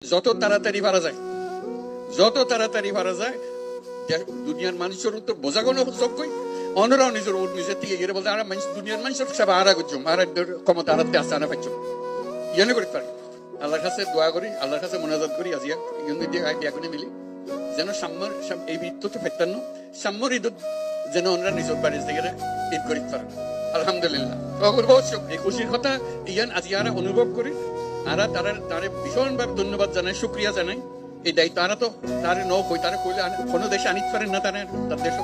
যত তাড়াতাড়ি পারা যায় দুনিয়ার মানুষের তো বোঝাগোনো যোগ্যই অনরাও নিজের নিজের থেকে গিয়ে বলতে আর দুনিয়ার মানুষের সব আর করছুম আর ক্ষমতা আরাতে আসতে আনা পাইছুম ইয়ানে করতে পারি আল্লাহর কাছে দোয়া করি আল্লাহর কাছে মোনাজাত করি আজিয়া ইয়াগুনে মিলি যেন সাম্যর এই ঈদ তো ফেতান্ন সাম্যর ঈদ যেন ওনারা নিজের বাড়ির থেকে ঈদ করিতে পারেন আলহামদুলিল্লাহ এই খুশির কথা ইয়ান আজিয়ারা অনুভব করি আর তারা ভীষণভাবে ধন্যবাদ জানাই শুক্রিয়া জানাই এই দায়িত্ব তারা তো তারা ন কই তারা কইলে কোনো দেশে আনিতে পারেন না তারা তার দেশ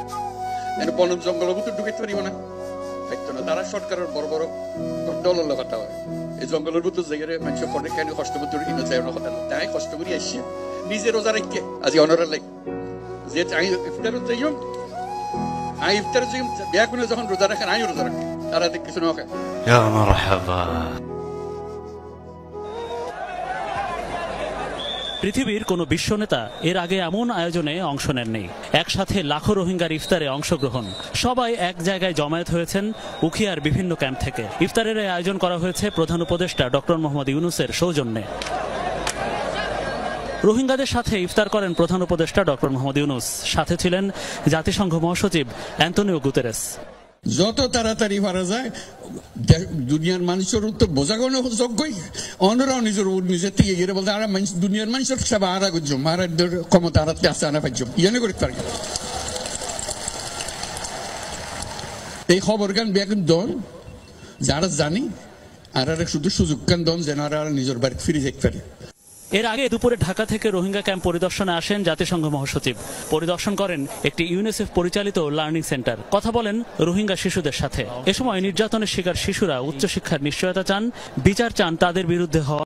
বন জঙ্গল তো ঢুকাইতে পারিব না পাইতো না তারা সরকারের বড় বড় দলের কথা হয় এই জঙ্গলের ভিতর জায়গায় মানুষ অনেক কেন কষ্ট করতে ইনো যায় না কথা না তাই কষ্ট করি আসছি নিজে রোজা রেখে আজি অনরা লাগ যে ইফতার যাইও ইফতার বিয়া করে যখন রোজা রাখেন আমি রোজা রাখি তারা কিছু না খায় ইয়া মারহাবা। পৃথিবীর কোনো বিশ্বনেতা এর আগে এমন আয়োজনে অংশ নেননি। একসাথে লাখো রোহিঙ্গার ইফতারে অংশগ্রহণ, সবাই এক জায়গায় জমায়েত হয়েছেন উখিয়ার বিভিন্ন ক্যাম্প থেকে। ইফতারের আয়োজন করা হয়েছে প্রধান উপদেষ্টা ডক্টর মোহাম্মদ ইউনূসের সৌজন্যে। রোহিঙ্গাদের সাথে ইফতার করেন প্রধান উপদেষ্টা ডক্টর মোহাম্মদ ইউনূস, সাথে ছিলেন জাতিসংঘ মহাসচিব অ্যান্তোনিও গুতেরেস। যত তাড়াতাড়ি পারা যায় দুনিয়ার মানুষের তো বোঝাগোনো যোগ্যই অনরাও নিজের থেকে গিয়ে বলতে আর দুনিয়ার মানুষের সব আর করছুম আর ক্ষমতা আরাতে আসতে আনা পাইছুম ইয়ানে করতে পারি এই খবর গান বেগুন দন যারা জানি আর শুধু সুযোগ গান দন যেন আর নিজের বাড়ি ফিরে যেতে পারে। এর আগে দুপুরে ঢাকা থেকে রোহিঙ্গা ক্যাম্প পরিদর্শনে আসেন জাতিসংঘ মহাসচিব। পরিদর্শন করেন একটি ইউনিসেফ পরিচালিত লার্নিং সেন্টার। কথা বলেন রোহিঙ্গা শিশুদের সাথে। এ সময় নির্যাতনের শিকার শিশুরা উচ্চশিক্ষার নিশ্চয়তা চান, বিচার চান তাদের বিরুদ্ধে হওয়া